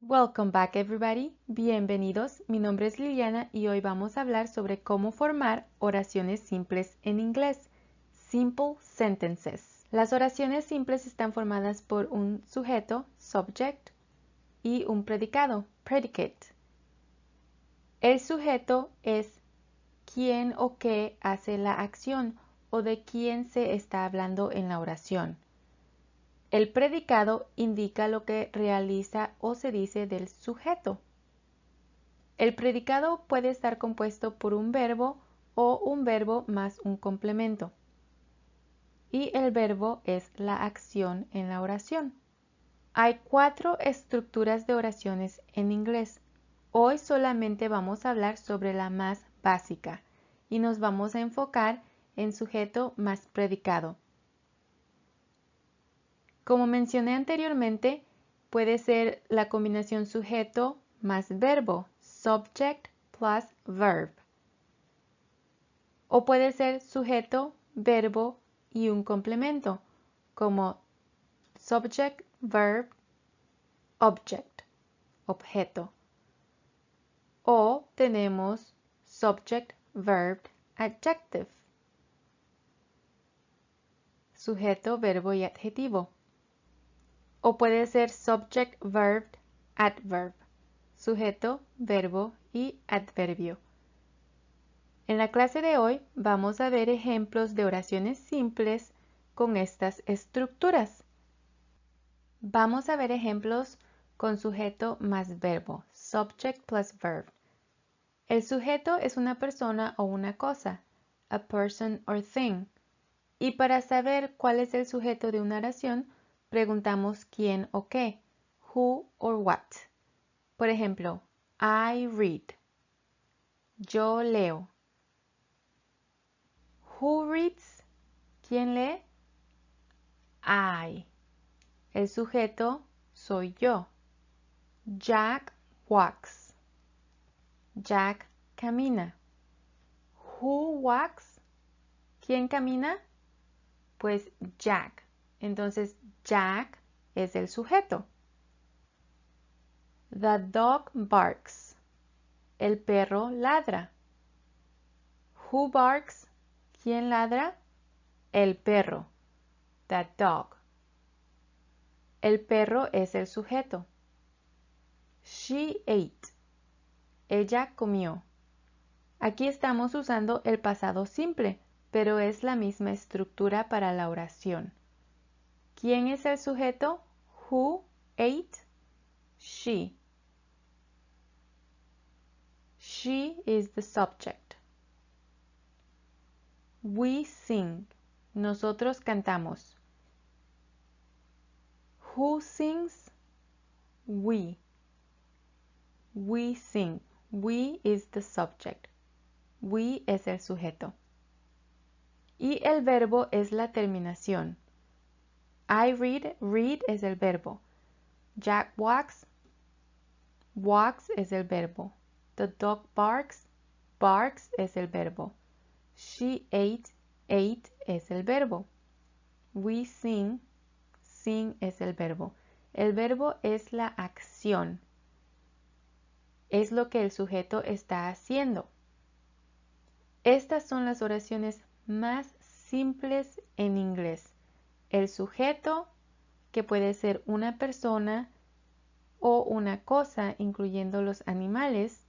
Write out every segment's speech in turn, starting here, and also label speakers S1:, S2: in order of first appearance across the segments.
S1: Welcome back everybody, bienvenidos, mi nombre es Liliana y hoy vamos a hablar sobre cómo formar oraciones simples en inglés, simple sentences. Las oraciones simples están formadas por un sujeto, subject, y un predicado, predicate. El sujeto es quién o qué hace la acción o de quién se está hablando en la oración. El predicado indica lo que realiza o se dice del sujeto. El predicado puede estar compuesto por un verbo o un verbo más un complemento. Y el verbo es la acción en la oración. Hay 4 estructuras de oraciones en inglés. Hoy solamente vamos a hablar sobre la más básica y nos vamos a enfocar en sujeto más predicado. Como mencioné anteriormente, puede ser la combinación sujeto más verbo, subject plus verb. O puede ser sujeto, verbo y un complemento, como subject, verb, object, objeto. O tenemos subject, verb, adjective, sujeto, verbo y adjetivo. O puede ser subject, verb, adverb, sujeto, verbo y adverbio. En la clase de hoy vamos a ver ejemplos de oraciones simples con estas estructuras. Vamos a ver ejemplos con sujeto más verbo, subject plus verb. El sujeto es una persona o una cosa, a person or thing. Y para saber cuál es el sujeto de una oración, preguntamos quién o qué, who or what. Por ejemplo, I read. Yo leo. Who reads? ¿Quién lee? I. El sujeto soy yo. Jack walks. Jack camina. Who walks? ¿Quién camina? Pues Jack. Entonces Jack es el sujeto. The dog barks. El perro ladra. Who barks? ¿Quién ladra? El perro. The dog. El perro es el sujeto. She ate. Ella comió. Aquí estamos usando el pasado simple, pero es la misma estructura para la oración. ¿Quién es el sujeto? Who ate? She. She is the subject. We sing. Nosotros cantamos. Who sings? We. We sing. We is the subject. We es el sujeto. Y el verbo es la terminación. I read. Read es el verbo. Jack walks. Walks es el verbo. The dog barks. Barks es el verbo. She ate. Ate es el verbo. We sing. Sing es el verbo. El verbo es la acción. Es lo que el sujeto está haciendo. Estas son las oraciones más simples en inglés. El sujeto, que puede ser una persona o una cosa, incluyendo los animales,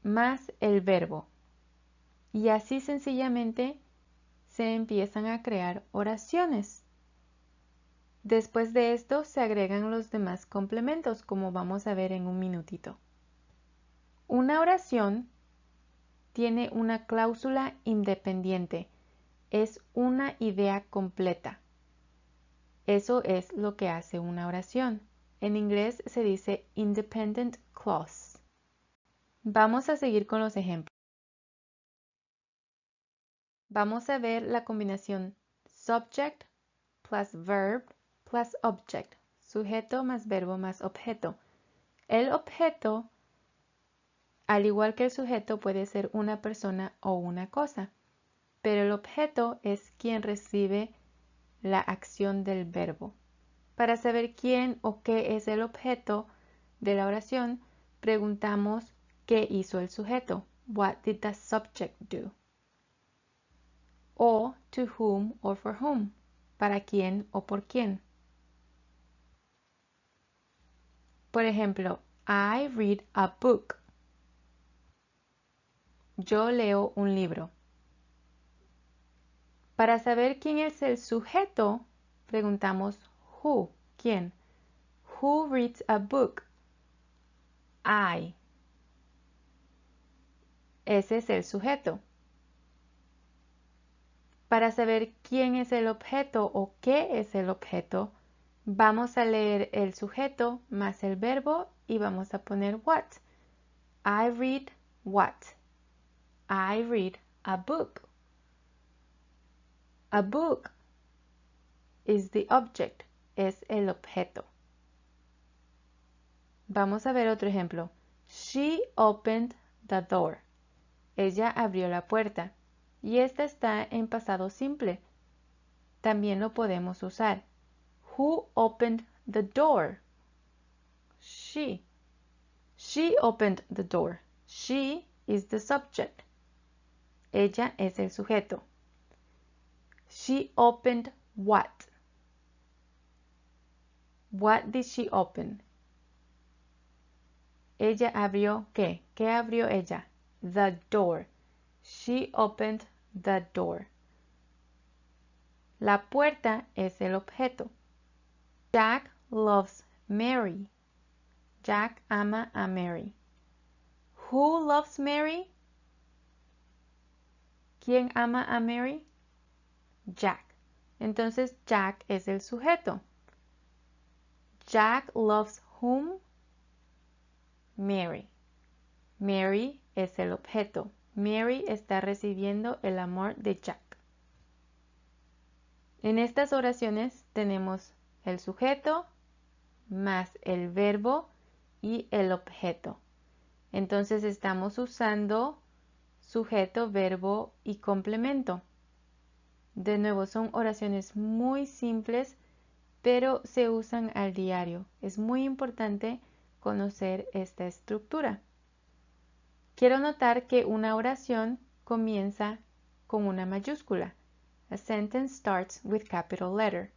S1: más el verbo. Y así sencillamente se empiezan a crear oraciones. Después de esto se agregan los demás complementos, como vamos a ver en un minutito. Una oración tiene una cláusula independiente. Es una idea completa. Eso es lo que hace una oración. En inglés se dice independent clause. Vamos a seguir con los ejemplos. Vamos a ver la combinación subject plus verb plus object. Sujeto más verbo más objeto. El objeto, al igual que el sujeto, puede ser una persona o una cosa, pero el objeto es quien recibe la acción del verbo. Para saber quién o qué es el objeto de la oración, preguntamos ¿qué hizo el sujeto? What did the subject do? O to whom or for whom. ¿Para quién o por quién? Por ejemplo, I read a book. Yo leo un libro. Para saber quién es el sujeto, preguntamos who, ¿quién? Who reads a book? I. Ese es el sujeto. Para saber quién es el objeto o qué es el objeto, vamos a leer el sujeto más el verbo y vamos a poner what. I read what? I read a book. A book is the object, es el objeto. Vamos a ver otro ejemplo. She opened the door. Ella abrió la puerta. Y esta está en pasado simple. También lo podemos usar. Who opened the door? She. She opened the door. She is the subject. Ella es el sujeto. She opened what? What did she open? Ella abrió ¿qué? ¿Qué abrió ella? The door. She opened the door. La puerta es el objeto. Jack loves Mary. Jack ama a Mary. Who loves Mary? ¿Quién ama a Mary? Jack. Entonces Jack es el sujeto. Jack loves whom? Mary. Mary es el objeto. Mary está recibiendo el amor de Jack. En estas oraciones tenemos el sujeto más el verbo y el objeto. Entonces estamos usando sujeto, verbo y complemento. De nuevo, son oraciones muy simples, pero se usan al diario. Es muy importante conocer esta estructura. Quiero notar que una oración comienza con una mayúscula. A sentence starts with capital letter,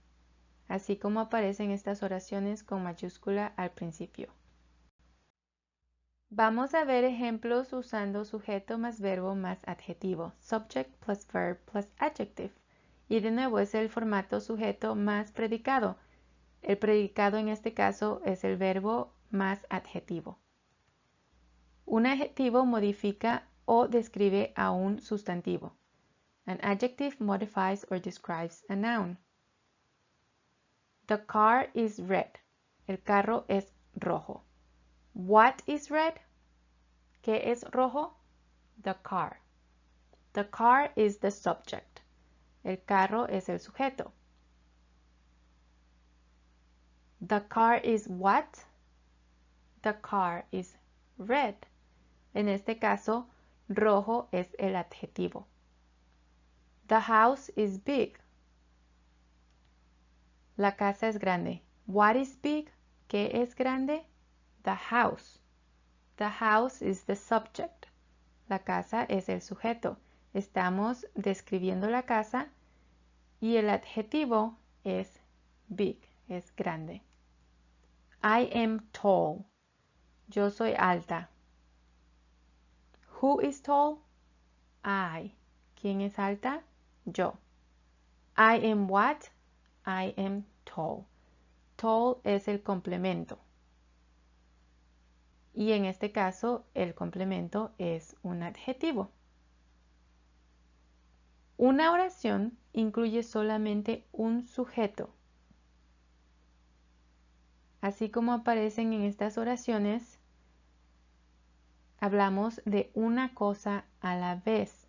S1: así como aparecen estas oraciones con mayúscula al principio. Vamos a ver ejemplos usando sujeto más verbo más adjetivo, subject plus verb plus adjective. Y de nuevo es el formato sujeto más predicado. El predicado en este caso es el verbo más adjetivo. Un adjetivo modifica o describe a un sustantivo. An adjective modifies or describes a noun. The car is red. El carro es rojo. What is red? ¿Qué es rojo? The car. The car is the subject. El carro es el sujeto. The car is what? The car is red. En este caso, rojo es el adjetivo. The house is big. La casa es grande. What is big? ¿Qué es grande? The house. The house is the subject. La casa es el sujeto. Estamos describiendo la casa y el adjetivo es big, es grande. I am tall. Yo soy alta. Who is tall? I. ¿Quién es alta? Yo. I am what? I am tall. Tall es el complemento. Y en este caso, el complemento es un adjetivo. Una oración incluye solamente un sujeto. Así como aparecen en estas oraciones, hablamos de una cosa a la vez.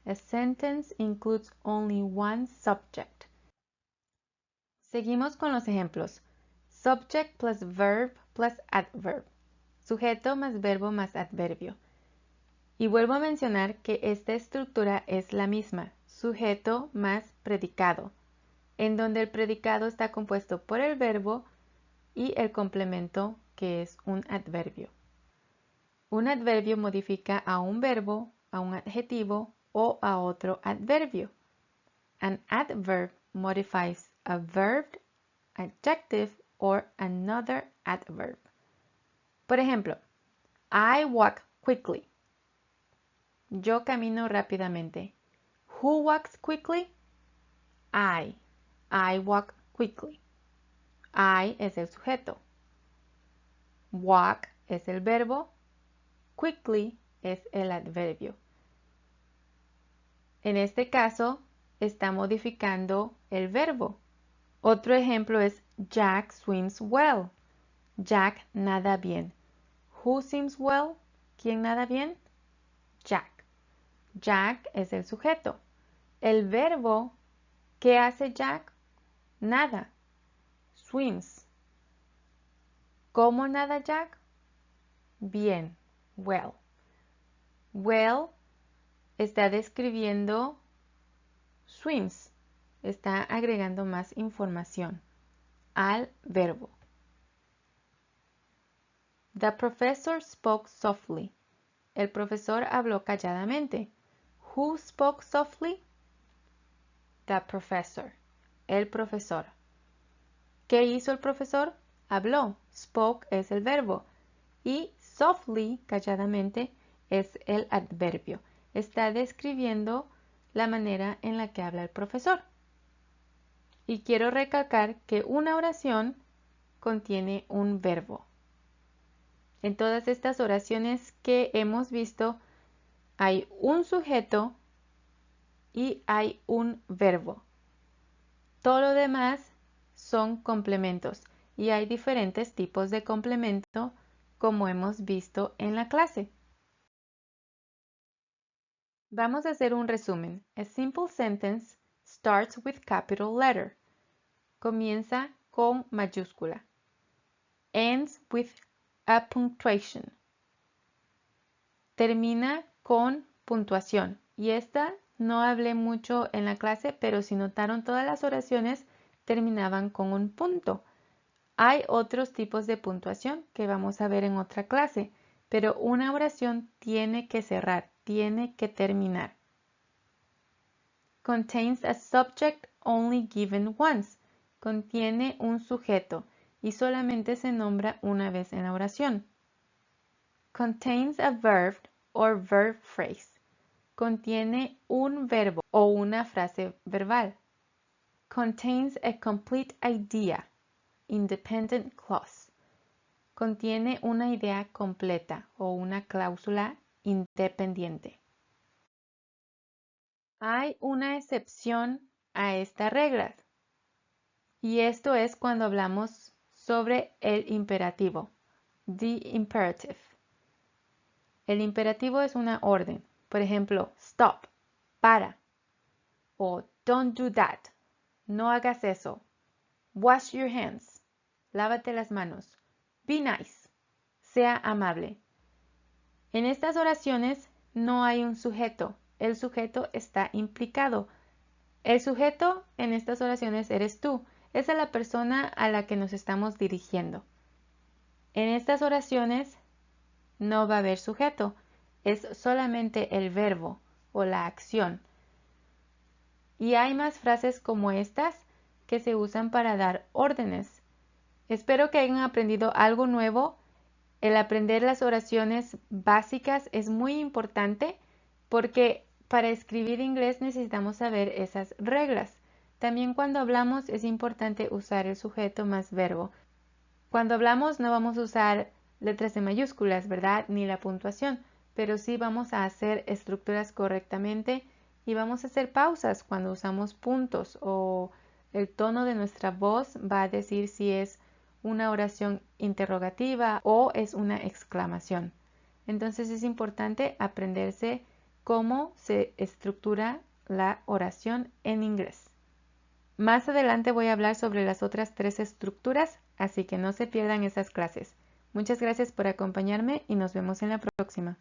S1: A sentence includes only one subject. Seguimos con los ejemplos. Subject plus verb plus adverb. Sujeto más verbo más adverbio. Y vuelvo a mencionar que esta estructura es la misma. Sujeto más predicado. en donde el predicado está compuesto por el verbo y el complemento, que es un adverbio. Un adverbio modifica a un verbo, a un adjetivo o a otro adverbio. An adverb modifies a verb, adjective, or another adverb. Por ejemplo, I walk quickly. Yo camino rápidamente. Who walks quickly? I. I walk quickly. I es el sujeto. Walk es el verbo. Quickly es el adverbio. En este caso, está modificando el verbo. Otro ejemplo es Jack swims well. Jack nada bien. Who swims well? ¿Quién nada bien? Jack. Jack es el sujeto. El verbo, ¿qué hace Jack? Nada. Swims. ¿Cómo nada Jack? Bien. Well. Well está describiendo swims. Está agregando más información al verbo. The professor spoke softly. El profesor habló calladamente. Who spoke softly? The professor. El profesor. ¿Qué hizo el profesor? Habló. Spoke es el verbo. Y softly, calladamente, es el adverbio. Está describiendo la manera en la que habla el profesor. Y quiero recalcar que una oración contiene un verbo. En todas estas oraciones que hemos visto, hay un sujeto y hay un verbo. Todo lo demás son complementos y hay diferentes tipos de complemento como hemos visto en la clase. Vamos a hacer un resumen. A simple sentence starts with capital letter. Comienza con mayúscula. Ends with a punctuation. Termina con puntuación. Y esta no hablé mucho en la clase, pero si notaron, todas las oraciones terminaban con un punto. Hay otros tipos de puntuación que vamos a ver en otra clase, pero una oración tiene que cerrar, tiene que terminar. Contains a subject only given once. Contiene un sujeto y solamente se nombra una vez en la oración. Contains a verb or verb phrase. Contiene un verbo o una frase verbal. Contains a complete idea. Independent clause. Contiene una idea completa o una cláusula independiente. Hay una excepción a esta regla. Y esto es cuando hablamos sobre el imperativo. The imperative. El imperativo es una orden. Por ejemplo, stop, para. O don't do that, no hagas eso. Wash your hands, lávate las manos. Be nice, sea amable. En estas oraciones no hay un sujeto. El sujeto está implicado. El sujeto en estas oraciones eres tú. Esa es la persona a la que nos estamos dirigiendo. En estas oraciones no va a haber sujeto. Es solamente el verbo o la acción. Y hay más frases como estas que se usan para dar órdenes. Espero que hayan aprendido algo nuevo. El aprender las oraciones básicas es muy importante porque para escribir inglés necesitamos saber esas reglas. También cuando hablamos es importante usar el sujeto más verbo. Cuando hablamos no vamos a usar letras de mayúsculas, ¿verdad? Ni la puntuación, pero sí vamos a hacer estructuras correctamente y vamos a hacer pausas cuando usamos puntos o el tono de nuestra voz va a decir si es una oración interrogativa o es una exclamación. Entonces es importante aprenderse cómo se estructura la oración en inglés. Más adelante voy a hablar sobre las otras 3 estructuras, así que no se pierdan esas clases. Muchas gracias por acompañarme y nos vemos en la próxima.